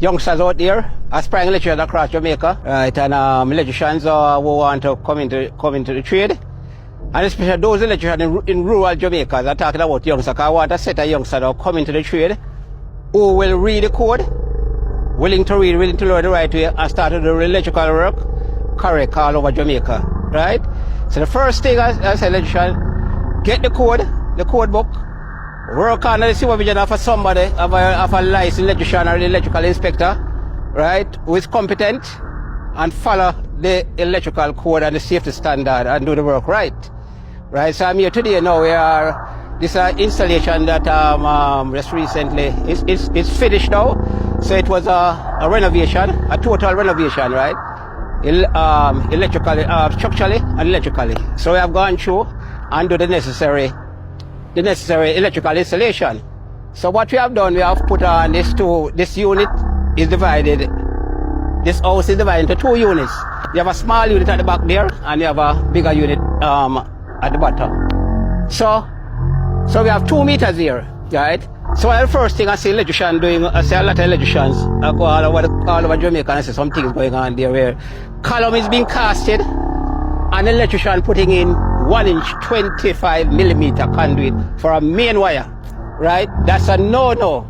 youngsters out there, aspiring electricians across Jamaica, right, and electricians who want to come into the trade, and especially those electricians in rural Jamaica. I'm talking about youngsters. I want a set of youngsters who come into the trade, who will read the code, willing to read, willing to learn the right way, and start to do electrical work correct all over Jamaica, right? So the first thing as an electrician, get the code book, work on the supervision of somebody, of a licensed electrician or the electrical inspector, right, who is competent, and follow the electrical code and the safety standard and do the work right. Right, so I'm here today now. This installation that just recently it's finished now. So it was a renovation, a total renovation, right? Electrically, structurally and electrically. So we have gone through and do the necessary electrical installation. So what we have done, we have put on this unit is divided. This house is divided into two units. You have a small unit at the back there, and you have a bigger unit at the bottom. So we have 2 meters here, right? So the first thing I see electrician doing, I see a lot of electricians go all over Jamaica, and I see some things going on there where column is being casted, and the electrician putting in 1-inch 25mm conduit for a main wire, right? That's a no-no.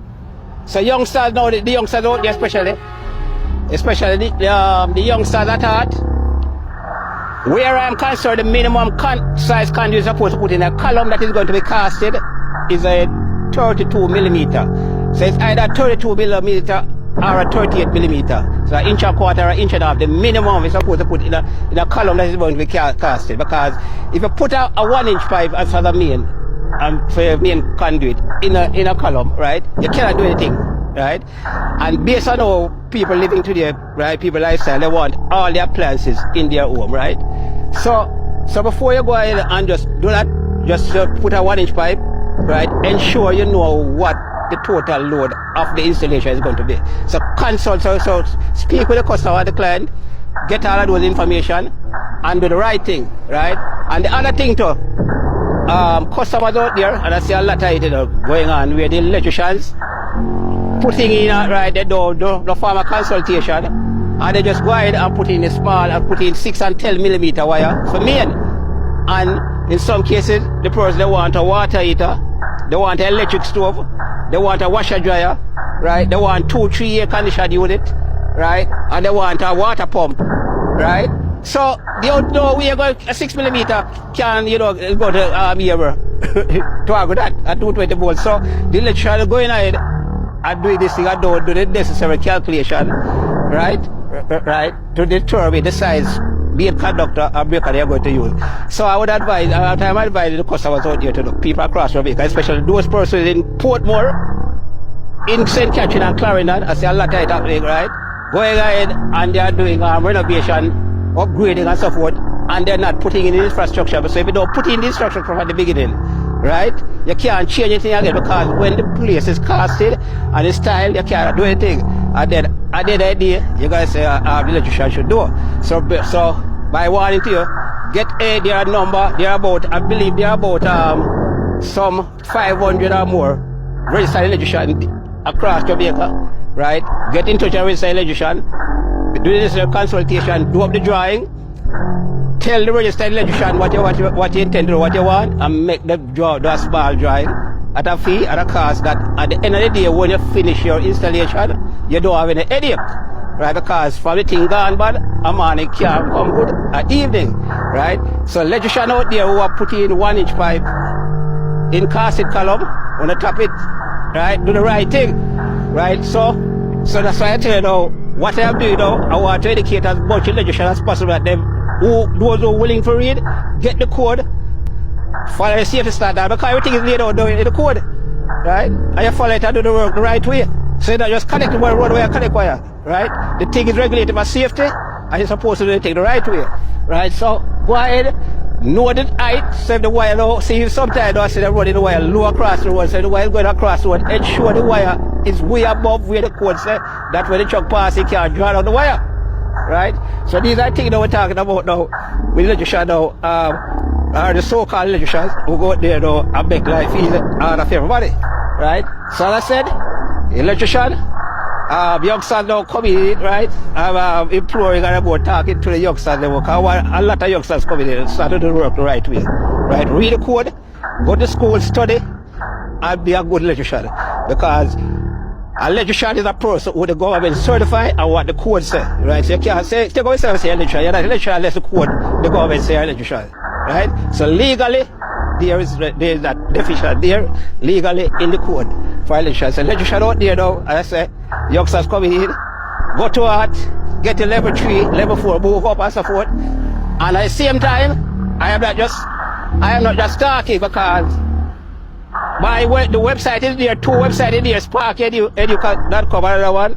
So youngsters now, the youngsters out there especially the youngsters at heart, where I'm concerned, the minimum size conduit is supposed to put in a column that is going to be casted is a 32mm. So it's either 32mm or a 38mm. So an inch and a quarter or an inch and a half. The minimum is supposed to put in a column that is going to be casted. Because if you put a 1-inch pipe as for the main for your main conduit in a column, right, you cannot do anything. Right, and based on how people living today, right, people lifestyle, they want all their appliances in their home, right? So before you go ahead and just do that, just put a 1-inch pipe, right? Ensure you know what the total load of the installation is going to be. So consult, so speak with the customer, the client, get all of those information, and do the right thing, right? And the other thing too, customers out there, and I see a lot of it going on where the electricians putting in right they do the farmer consultation, and they just go ahead and put in a small and put in 6 and 10mm wire for main. And in some cases the person, they want a water heater, they want an electric stove, they want a washer dryer, right, they want 2-3 air conditioned unit, right, and they want a water pump, right. So they don't know we are going a 6mm can go to to argue that at 220 volts. So the electrician is going ahead and doing this thing, and do the necessary calculation, right, to determine the size, be it conductor or breaker they are going to use. So I would advise, I'm advising the customers out here to look, people across Jamaica, especially those persons in Portmore, in St. Catherine and Clarendon, I see a lot of it happening, right, going ahead and they are doing renovation, upgrading and so forth, and they're not putting in the infrastructure. So if you don't put in the infrastructure from the beginning, right, you can't change anything again, because when the place is casted and the style, you can't do anything. And then at the end of the day, you guys say the electrician should do. So by warning to you, get their number. They're about, I believe they're about some 500 or more registered electrician across Jamaica, right? Get in touch with a registered electrician, do the necessary consultation, do up the drawing, tell the registered electrician what you intend to do, what you want, and make the small drawing at a fee, at a cost that at the end of the day, when you finish your installation, you don't have any headache, right? Because from the thing gone bad, a morning can't come good at evening, right? So electrician out there who are putting 1-inch pipe in casted column, on the top it, right? Do the right thing, right? So that's why I tell you now, what I'm doing now, I want to educate as much electricians as possible at them. Those who are willing to read, get the code, follow the safety standard, because everything is laid out in the code, right? And you follow it and do the work the right way. So you don't just connect the road where you connect wire, right? The thing is regulated for safety, and you're supposed to do the thing the right way, right? So go ahead, know the height, save the wire low. See, sometimes I see them running the wire low across the road, so the wire is going across the road, ensure the wire is way above where the code says, that when the truck passes, it can't draw down the wire. Right? So these are things that we're talking about now with electricians now, are the so-called electricians who go out there now and make life easy out of everybody. Right? So as I said, electrician, Youngsters now coming in, right? I'm imploring and about talking to the youngsters now, because a lot of youngsters coming in started to work the right way. Right? Read the code, go to school, study, and be a good electrician. Because an electrician is a person who the government certify and what the code say. Right? So you can't say, take away say electrician, you're not electrician unless the code, the government say electrician. Right? So legally, there is that definition there, legally in the code for electrician. So electrician out there now, as I say, youngsters coming in, go to art, get a level 3, level 4, move up and so forth. And at the same time, I am not just talking, because the website is there, 2 websites in there, Sparky Educa.com, another one.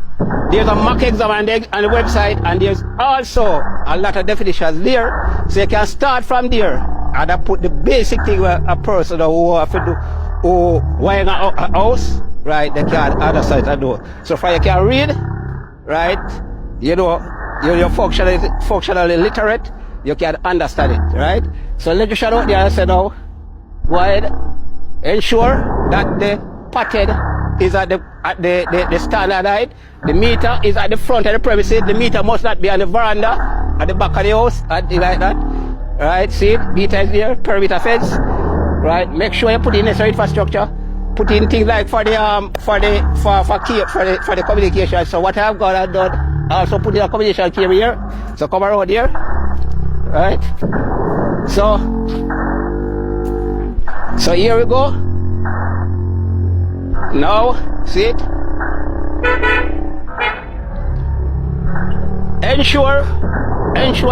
There's a mock exam on the website, and there's also a lot of definitions there, so you can start from there. And I put the basic thing where a person who have to do, who wiring a house, right, they can understand and do. So far you can read, right, you know, you're functionally literate, you can understand it, right? So electrician out there, I say now, go ahead, ensure that the pattern is at the standard height, the meter is at the front of the premises, the meter must not be on the veranda, at the back of the house, and things like that. Right, see it, meter is there, perimeter fence, right? Make sure you put in necessary infrastructure, put in things like for the communication. So what I've got, I've done, also put in a communication cable here, so come around here, right? So here we go. Now, see it? Ensure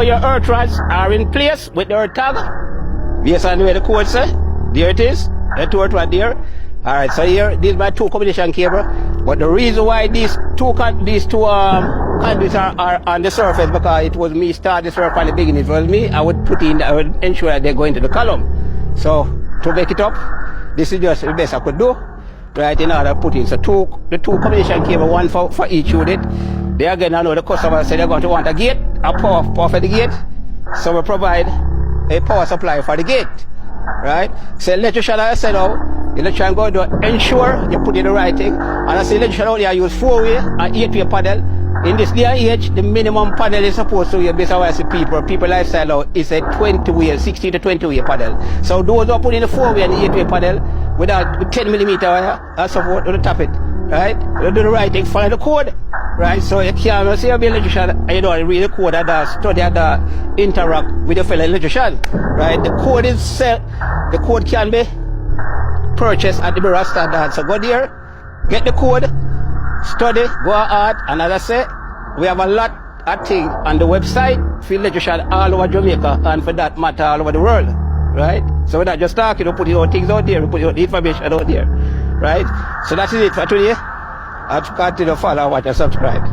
your earth rods are in place with the earth tag. Based on the way the code says. There it is. The 2 earth rod there. Alright, so here, these are my 2 combination cable. But the reason why these two conduits are on the surface, because it was me start this work from the beginning. It was me, I would ensure that they go into the column. So, to make it up, this is just the best I could do. Right, in order to put in. So the 2 combination cable, 1 for each unit. There again, I know the customer said they're going to want a gate, a power for the gate. So we provide a power supply for the gate. Right? So electrician, I said, electrician going to ensure you put in the right thing. And I say electrician only I use 4-way and 8-way panel. In this day and age, the minimum panel is supposed to be, based on what I see people lifestyle now, is a 20-way, 16 to 20-way panel. So those who put in the 4-way and the 8-way panel with 10mm wire and so forth, to tap it, right? You do the right thing, follow the code, right? So you can't say you're an electrician and you don't read the code and study and interact with your fellow electrician, right? The code is set, the code can be purchased at the Bureau of Standards. So go there, get the code, study, go out, and as I say, we have a lot of things on the website for electrician all over Jamaica, and for that matter all over the world, right? So we're not just talking, we put your things out there, we put your information out there, right? So that is it for today. I'll continue to follow, watch and subscribe.